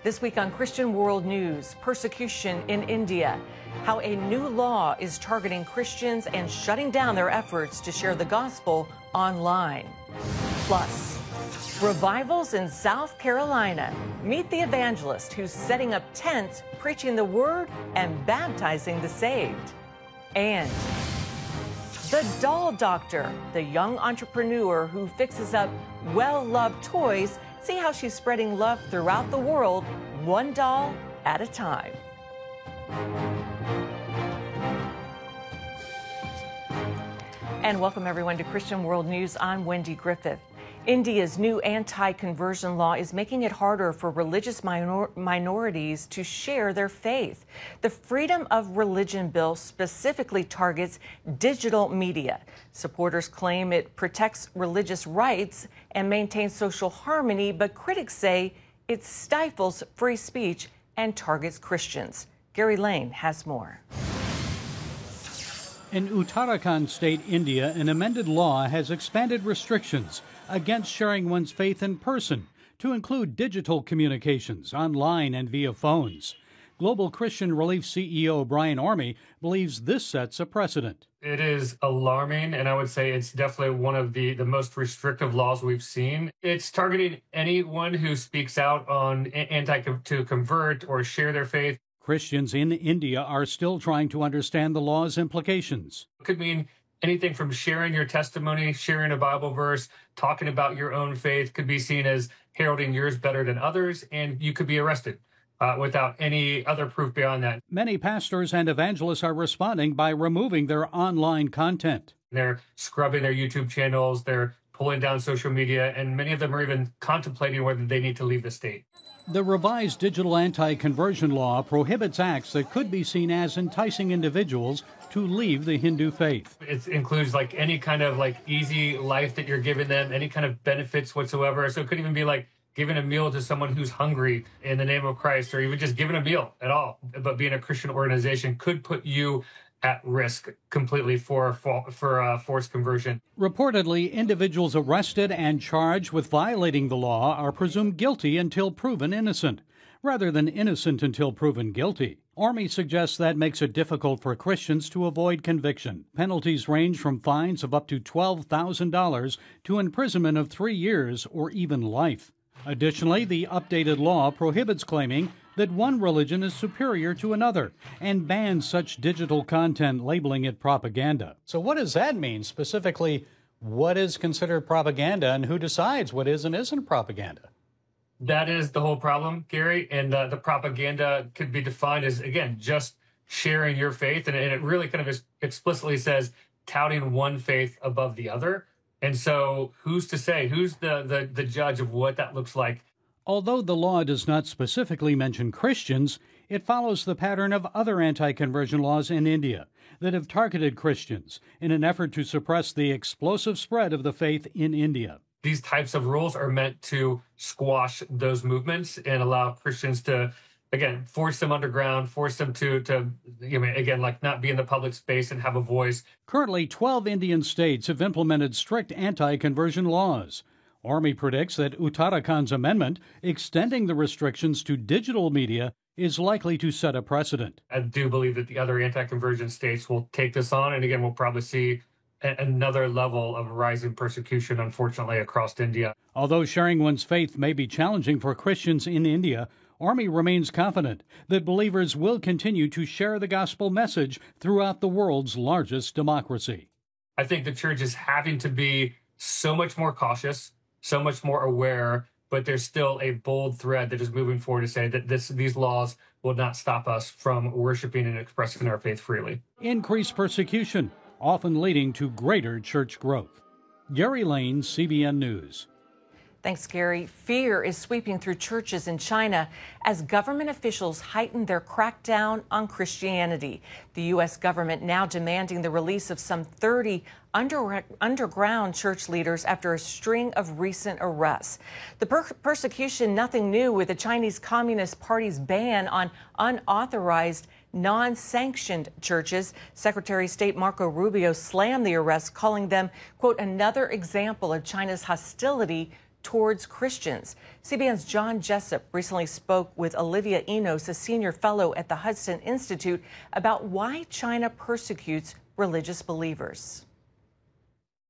This week on Christian World News, persecution in India, how a new law is targeting Christians and shutting down their efforts to share the gospel online. Plus, revivals in South Carolina. Meet the evangelist who's setting up tents, preaching the word and baptizing the saved. And the doll doctor, the young entrepreneur who fixes up well-loved toys. See how she's spreading love throughout the world, one doll at a time. And welcome everyone to Christian World News. I'm Wendy Griffith. India's new anti-conversion law is making it harder for religious minorities to share their faith. The Freedom of Religion bill specifically targets digital media. Supporters claim it protects religious rights and maintains social harmony, but critics say it stifles free speech and targets Christians. Gary Lane has more. In Uttarakhand State, India, an amended law has expanded restrictions against sharing one's faith in person to include digital communications, online and via phones. Global Christian Relief CEO Brian Orme believes this sets a precedent. It is alarming, and I would say it's definitely one of the most restrictive laws we've seen. It's targeting anyone who speaks out on to convert or share their faith. Christians in India are still trying to understand the law's implications. It could mean anything from sharing your testimony, sharing a Bible verse, talking about your own faith could be seen as heralding yours better than others, and you could be arrested without any other proof beyond that. Many pastors and evangelists are responding by removing their online content. They're scrubbing their YouTube channels, they're pulling down social media, and many of them are even contemplating whether they need to leave the state. The revised digital anti-conversion law prohibits acts that could be seen as enticing individuals to leave the Hindu faith. It includes like any kind of like easy life that you're giving them, any kind of benefits whatsoever. So it could even be like giving a meal to someone who's hungry in the name of Christ, or even just giving a meal at all. But being a Christian organization could put you at risk completely for forced conversion. Reportedly, individuals arrested and charged with violating the law are presumed guilty until proven innocent, rather than innocent until proven guilty. Orme suggests that makes it difficult for Christians to avoid conviction. Penalties range from fines of up to $12,000 to imprisonment of 3 years or even life. Additionally, the updated law prohibits claiming that one religion is superior to another and bans such digital content, labeling it propaganda. So what does that mean? Specifically, what is considered propaganda and who decides what is and isn't propaganda? That is the whole problem, Gary. And the propaganda could be defined as, again, just sharing your faith. And it really kind of explicitly says touting one faith above the other. And so who's to say, who's the judge of what that looks like? Although the law does not specifically mention Christians, it follows the pattern of other anti-conversion laws in India that have targeted Christians in an effort to suppress the explosive spread of the faith in India. These types of rules are meant to squash those movements and allow Christians to, again, force them underground, force them to again, like not be in the public space and have a voice. Currently, 12 Indian states have implemented strict anti-conversion laws. Orme predicts that Uttarakhand's amendment, extending the restrictions to digital media, is likely to set a precedent. I do believe that the other anti-conversion states will take this on, and again, we'll probably see another level of rising persecution, unfortunately, across India. Although sharing one's faith may be challenging for Christians in India, Orme remains confident that believers will continue to share the gospel message throughout the world's largest democracy. I think the church is having to be so much more cautious, so much more aware, but there's still a bold thread that is moving forward to say that these laws will not stop us from worshiping and expressing our faith freely. Increased persecution, often leading to greater church growth. Gary Lane, CBN News. Thanks, Gary. Fear is sweeping through churches in China as government officials heighten their crackdown on Christianity. The U.S. government now demanding the release of some 30 underground church leaders after a string of recent arrests. The persecution, nothing new with the Chinese Communist Party's ban on unauthorized, non-sanctioned churches. Secretary of State Marco Rubio slammed the arrests, calling them, quote, another example of China's hostility towards Christians. CBN's John Jessup recently spoke with Olivia Enos, a senior fellow at the Hudson Institute, about why China persecutes religious believers.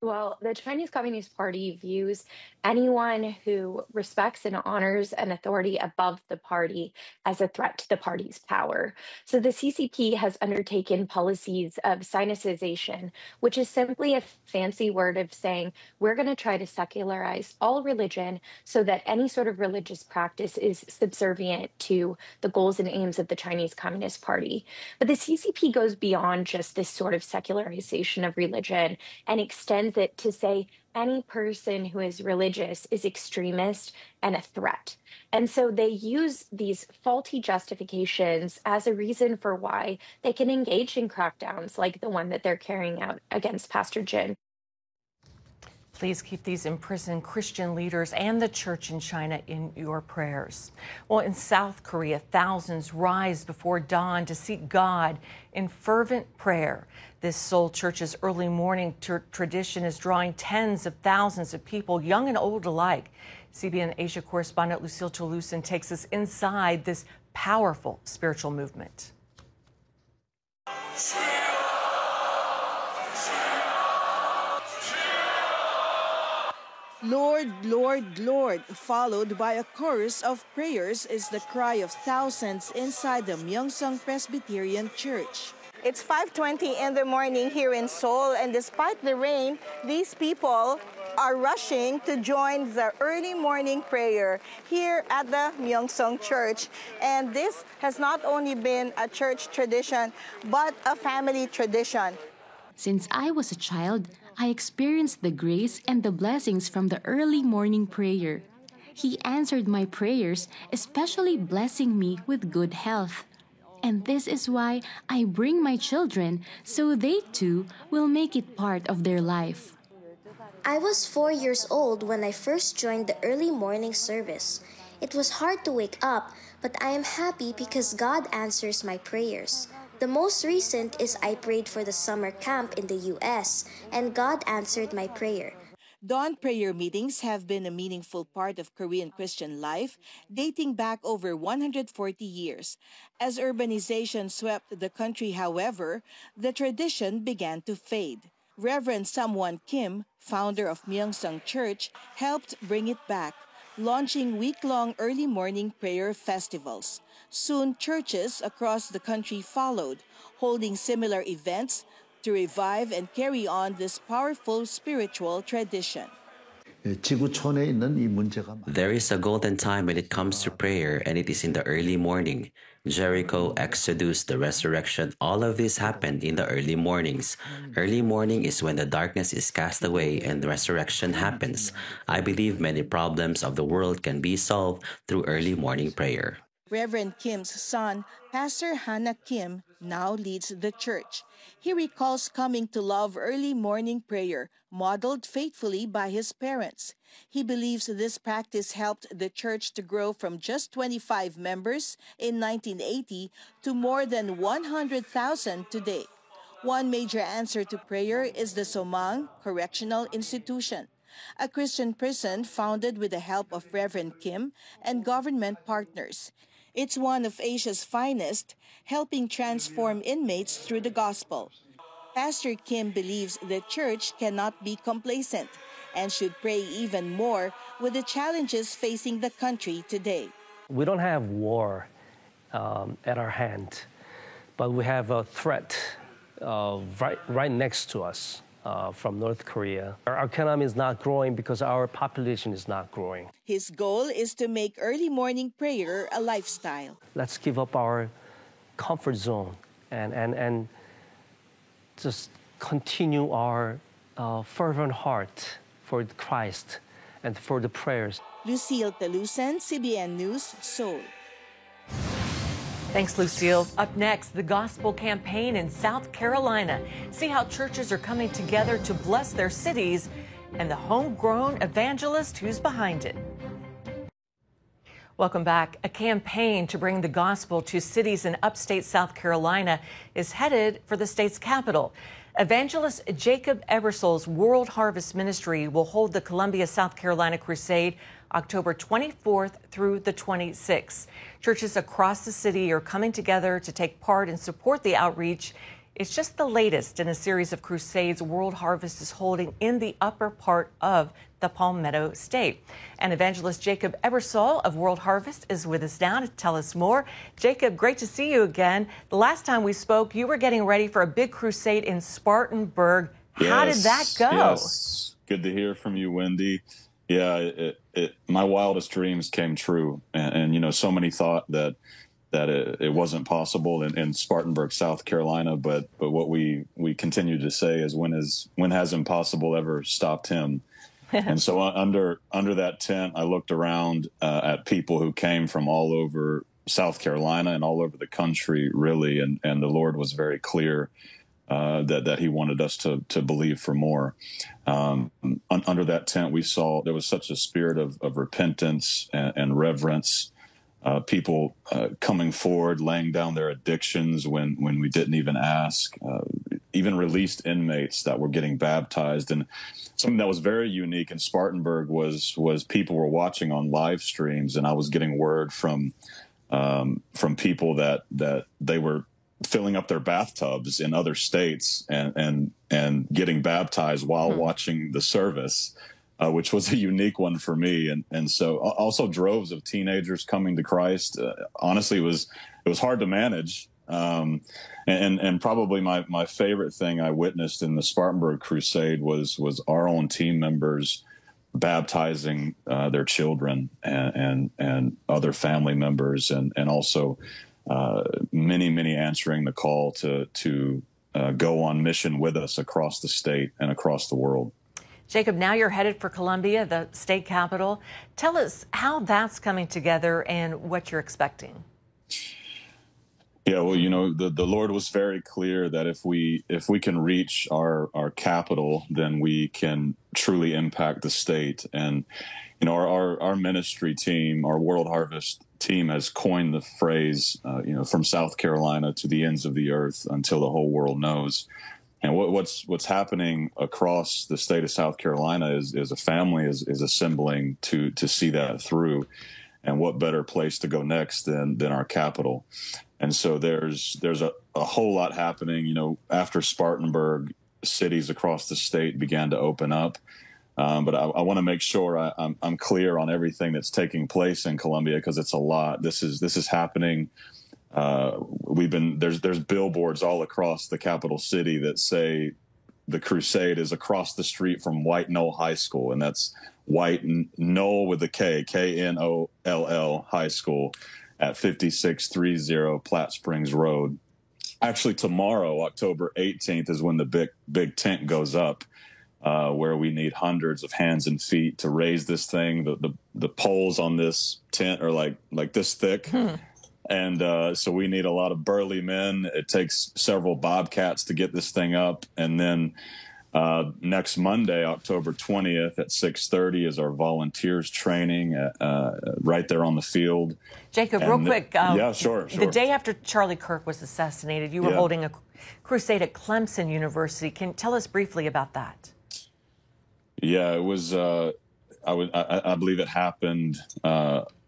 Well, the Chinese Communist Party views anyone who respects and honors an authority above the party as a threat to the party's power. So the CCP has undertaken policies of sinicization, which is simply a fancy word of saying we're going to try to secularize all religion so that any sort of religious practice is subservient to the goals and aims of the Chinese Communist Party. But the CCP goes beyond just this sort of secularization of religion and extends it to say any person who is religious is extremist and a threat. And so they use these faulty justifications as a reason for why they can engage in crackdowns like the one that they're carrying out against Pastor Jin. Please keep these imprisoned Christian leaders and the church in China in your prayers. Well, in South Korea, thousands rise before dawn to seek God in fervent prayer. This Seoul church's early morning tradition is drawing tens of thousands of people, young and old alike. CBN Asia correspondent Lucille Toulousan takes us inside this powerful spiritual movement. Lord, Lord, Lord, followed by a chorus of prayers, is the cry of thousands inside the Myeongsang Presbyterian Church. It's 5:20 in the morning here in Seoul, and despite the rain, these people are rushing to join the early morning prayer here at the Myeongsang Church. And this has not only been a church tradition, but a family tradition. Since I was a child, I experienced the grace and the blessings from the early morning prayer. He answered my prayers, especially blessing me with good health. And this is why I bring my children, so they too will make it part of their life. I was 4 years old when I first joined the early morning service. It was hard to wake up, but I am happy because God answers my prayers. The most recent is I prayed for the summer camp in the US, and God answered my prayer. Dawn prayer meetings have been a meaningful part of Korean Christian life, dating back over 140 years. As urbanization swept the country, however, the tradition began to fade. Reverend Samwon Kim, founder of Myeongsang Church, helped bring it back, launching week-long early morning prayer festivals. Soon, churches across the country followed, holding similar events to revive and carry on this powerful spiritual tradition. There is a golden time when it comes to prayer, and it is in the early morning. Jericho, Exodus, the resurrection, all of this happened in the early mornings. Early morning is when the darkness is cast away and the resurrection happens. I believe many problems of the world can be solved through early morning prayer. Reverend Kim's son, Pastor Hannah Kim, now leads the church. He recalls coming to love early morning prayer, modeled faithfully by his parents. He believes this practice helped the church to grow from just 25 members in 1980 to more than 100,000 today. One major answer to prayer is the Somang Correctional Institution, a Christian prison founded with the help of Reverend Kim and government partners. It's one of Asia's finest, helping transform inmates through the gospel. Pastor Kim believes the church cannot be complacent and should pray even more with the challenges facing the country today. We don't have war at our hand, but we have a threat right next to us. From North Korea. Our economy is not growing because our population is not growing. His goal is to make early morning prayer a lifestyle. Let's give up our comfort zone and just continue our fervent heart for Christ and for the prayers. Lucille Toulousan, CBN News, Seoul. Thanks, Lucille. Up next, the gospel campaign in South Carolina. See how churches are coming together to bless their cities and the homegrown evangelist who's behind it. Welcome back. A campaign to bring the gospel to cities in upstate South Carolina is headed for the state's capital. Evangelist Jacob Ebersol's World Harvest Ministry will hold the Columbia, South Carolina Crusade October 24th through the 26th. Churches across the city are coming together to take part and support the outreach. It's just the latest in a series of crusades World Harvest is holding in the upper part of the Palmetto State. And Evangelist Jacob Ebersol of World Harvest is with us now to tell us more. Jacob, great to see you again. The last time we spoke, you were getting ready for a big crusade in Spartanburg. How did that go? Yes, good to hear from you, Wendy. Yeah, my wildest dreams came true. And you know, so many thought that it wasn't possible in Spartanburg, South Carolina. But what we continue to say is when has impossible ever stopped him? And so under that tent, I looked around at people who came from all over South Carolina and all over the country, really. And the Lord was very clear that he wanted us to believe for more. Under that tent, we saw there was such a spirit of repentance and reverence. People coming forward, laying down their addictions when we didn't even ask, even released inmates that were getting baptized. And something that was very unique in Spartanburg was people were watching on live streams, and I was getting word from people that they were filling up their bathtubs in other states and getting baptized while watching the service. Which was a unique one for me. And so also droves of teenagers coming to Christ. Honestly, it was hard to manage. And probably my favorite thing I witnessed in the Spartanburg Crusade was our own team members baptizing their children and other family members, and also many answering the call to go on mission with us across the state and across the world. Jacob, now you're headed for Columbia, the state capital. Tell us how that's coming together and what you're expecting. Yeah, well, you know, the Lord was very clear that if we can reach our capital, then we can truly impact the state. And, you know, our ministry team, our World Harvest team has coined the phrase, from South Carolina to the ends of the earth until the whole world knows. And what's happening across the state of South Carolina is a family is assembling to see that through. And what better place to go next than our capital? And so there's a whole lot happening. You know, after Spartanburg, cities across the state began to open up. But I want to make sure I'm clear on everything that's taking place in Columbia, because it's a lot. This is happening. There's billboards all across the capital city that say the crusade is across the street from White Knoll High School, and that's White Knoll with a K, Knoll High School at 5630 Platte Springs Road. Actually, tomorrow, October 18th, is when the big tent goes up, where we need hundreds of hands and feet to raise this thing. The poles on this tent are like this thick. And so we need a lot of burly men. It takes several bobcats to get this thing up. And then next Monday, October 20th at 6:30 is our volunteers training right there on the field. Jacob, real quick. Yeah, sure. The day after Charlie Kirk was assassinated, you were holding a crusade at Clemson University. Can you tell us briefly about that? Yeah, it was, I believe it happened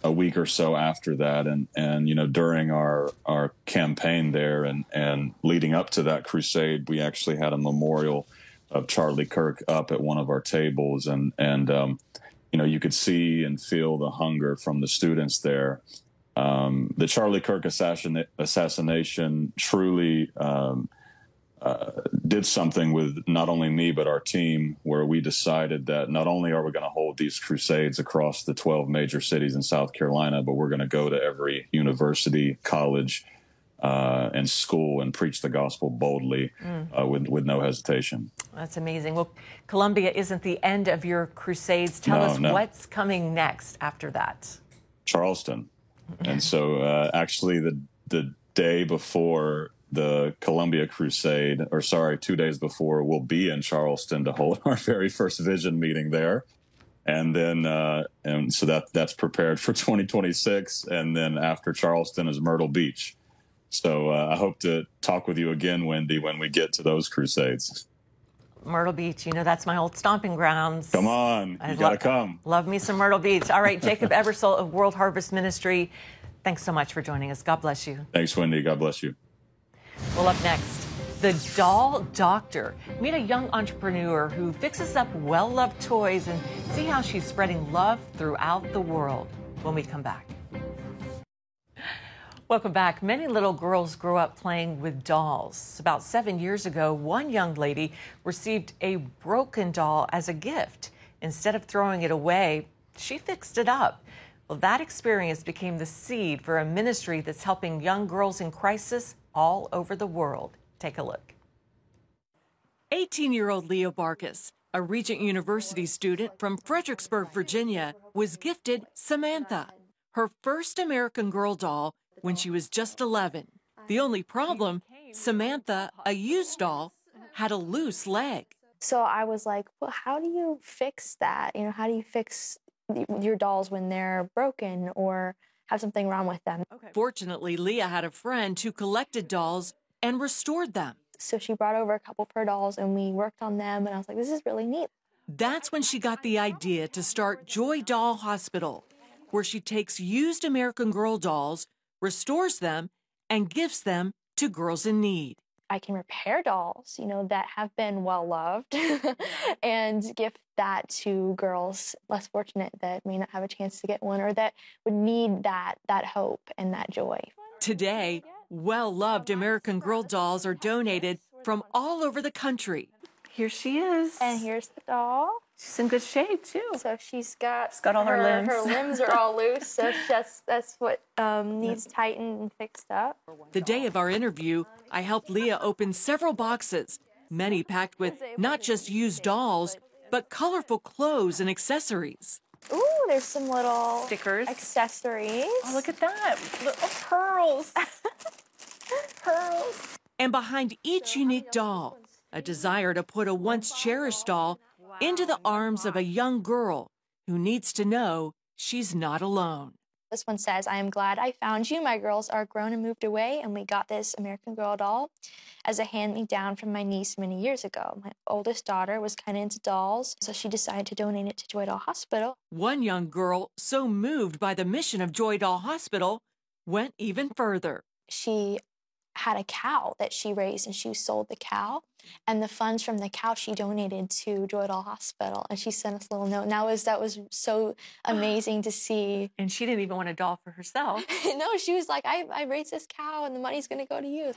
a week or so after that, and you know, during our campaign there and leading up to that crusade, we actually had a memorial of Charlie Kirk up at one of our tables, and you know, you could see and feel the hunger from the students there. The Charlie Kirk assassination truly did something with not only me but our team, where we decided that not only are we going to hold these crusades across the 12 major cities in South Carolina, but we're going to go to every university, college, and school and preach the gospel boldly with no hesitation. That's amazing. Well, Columbia isn't the end of your crusades. Tell us what's coming next after that. Charleston. And so actually the day before the Columbia Crusade, 2 days before, we'll be in Charleston to hold our very first vision meeting there. And then, and so that's prepared for 2026. And then after Charleston is Myrtle Beach. So I hope to talk with you again, Wendy, when we get to those crusades. Myrtle Beach, you know, that's my old stomping grounds. Come on, you got to come. Love me some Myrtle Beach. All right, Jacob Ebersole of World Harvest Ministry, thanks so much for joining us. God bless you. Thanks, Wendy. God bless you. Well, up next, the doll doctor. Meet a young entrepreneur who fixes up well-loved toys and see how she's spreading love throughout the world when we come back. Welcome back. Many little girls grow up playing with dolls. About 7 years ago, one young lady received a broken doll as a gift. Instead of throwing it away, she fixed it up. Well, that experience became the seed for a ministry that's helping young girls in crisis all over the world. Take a look. 18-year-old Leah Barkas, a Regent University student from Fredericksburg, Virginia, was gifted Samantha, her first American Girl doll, when she was just 11. The only problem, Samantha, a used doll, had a loose leg. So I was like, well, how do you fix that? You know, how do you fix your dolls when they're broken or have something wrong with them? Fortunately, Leah had a friend who collected dolls and restored them. So she brought over a couple of her dolls and we worked on them, and I was like, this is really neat. That's when she got the idea to start Joy Doll Hospital, where she takes used American Girl dolls, restores them, and gives them to girls in need. I can repair dolls, you know, that have been well loved and gift that to girls less fortunate that may not have a chance to get one or that would need that hope and that joy. Today, well-loved American Girl dolls are donated from all over the country. Here she is. And here's the doll. She's in good shape, too. So she's got all her limbs. Her limbs are all loose, so that's what needs tightened and fixed up. The day of our interview, I helped Leah open several boxes, many packed with not just used dolls, but colorful clothes and accessories. Ooh, there's some little stickers, accessories. Oh, look at that. Pearls. Pearls. And behind each unique doll, a desire to put a once cherished doll into the arms of a young girl who needs to know she's not alone. This one says, I am glad I found you. My girls are grown and moved away, and we got this American Girl doll as a hand-me-down from my niece many years ago. My oldest daughter was kind of into dolls, so she decided to donate it to Joy Doll Hospital. One young girl, so moved by the mission of Joy Doll Hospital, went even further. She had a cow that she raised, and she sold the cow, and the funds from the cow she donated to Joy Doll Hospital, and she sent us a little note. And that was so amazing to see. And she didn't even want a doll for herself. No, she was like, I raised this cow, and the money's going to go to you.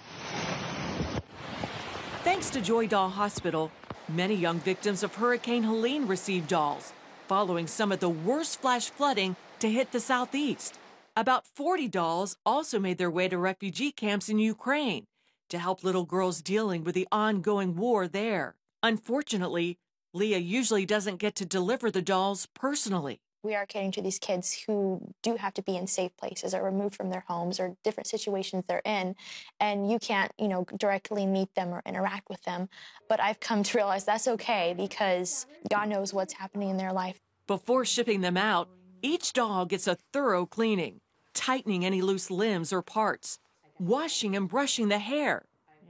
Thanks to Joy Doll Hospital, many young victims of Hurricane Helene received dolls, following some of the worst flash flooding to hit the Southeast. About 40 dolls also made their way to refugee camps in Ukraine to help little girls dealing with the ongoing war there. Unfortunately, Leah usually doesn't get to deliver the dolls personally. We are catering to these kids who do have to be in safe places or removed from their homes or different situations they're in, and you can't, directly meet them or interact with them. But I've come to realize that's okay because God knows what's happening in their life. Before shipping them out, each doll gets a thorough cleaning, tightening any loose limbs or parts, washing and brushing the hair,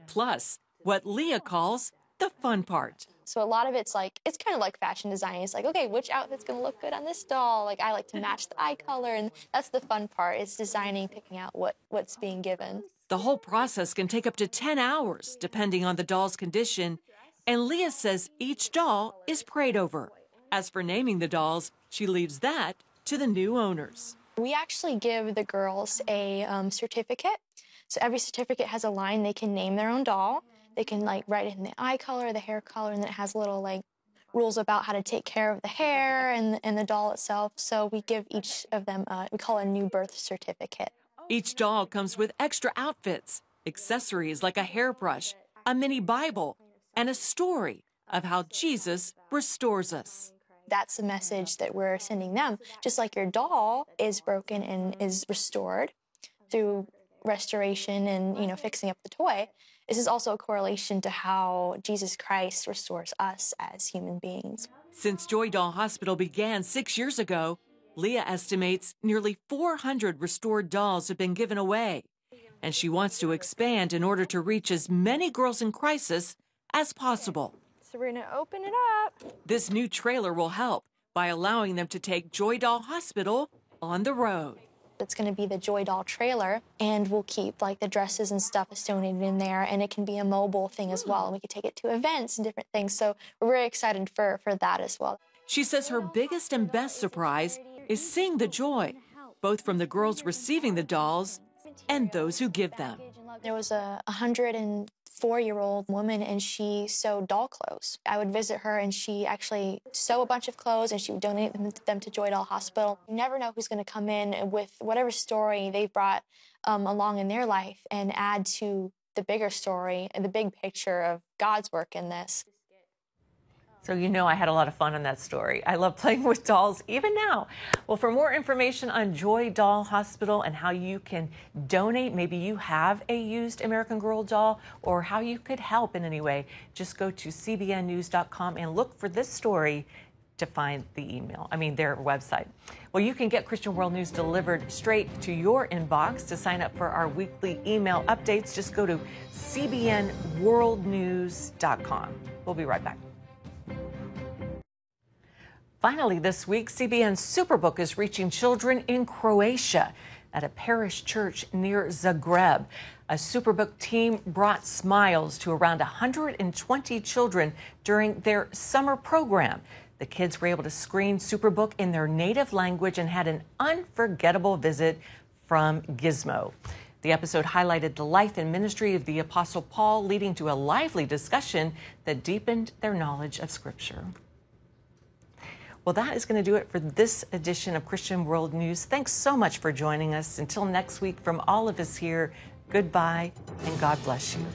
plus what Leah calls the fun part. So a lot of it's kind of like fashion design. It's like, okay, which outfit's going to look good on this doll? Like, I like to match the eye color, and that's the fun part. It's designing, picking out what's being given. The whole process can take up to 10 hours, depending on the doll's condition, and Leah says each doll is prayed over. As for naming the dolls, she leaves that to the new owners. We actually give the girls a certificate. So every certificate has a line they can name their own doll. They can write in the eye color, the hair color, and then it has little rules about how to take care of the hair and the doll itself. So we give each of them we call it a new birth certificate. Each doll comes with extra outfits, accessories like a hairbrush, a mini Bible, and a story of how Jesus restores us. That's the message that we're sending them. Just like your doll is broken and is restored through restoration and, fixing up the toy, this is also a correlation to how Jesus Christ restores us as human beings. Since Joy Doll Hospital began 6 years ago, Leah estimates nearly 400 restored dolls have been given away. And she wants to expand in order to reach as many girls in crisis as possible. So we're going to open it up. This new trailer will help by allowing them to take Joy Doll Hospital on the road. It's going to be the Joy Doll trailer, and we'll keep like the dresses and stuff is donated in there, and it can be a mobile thing as well. And we can take it to events and different things. So we're very excited for that as well. She says her biggest and best surprise is seeing the joy, both from the girls receiving the dolls and those who give them. There was a 104-year-old woman, and she sewed doll clothes. I would visit her, and she actually sew a bunch of clothes, and she would donate them to Joy Doll Hospital. You never know who's going to come in with whatever story they've brought along in their life and add to the bigger story and the big picture of God's work in this. So you know I had a lot of fun on that story. I love playing with dolls, even now. Well, for more information on Joy Doll Hospital and how you can donate, maybe you have a used American Girl doll, or how you could help in any way, just go to cbnnews.com and look for this story to find their website. Well, you can get Christian World News delivered straight to your inbox. To sign up for our weekly email updates, just go to cbnworldnews.com. We'll be right back. Finally, this week, CBN Superbook is reaching children in Croatia at a parish church near Zagreb. A Superbook team brought smiles to around 120 children during their summer program. The kids were able to screen Superbook in their native language and had an unforgettable visit from Gizmo. The episode highlighted the life and ministry of the Apostle Paul, leading to a lively discussion that deepened their knowledge of Scripture. Well, that is going to do it for this edition of Christian World News. Thanks so much for joining us. Until next week, from all of us here, goodbye and God bless you.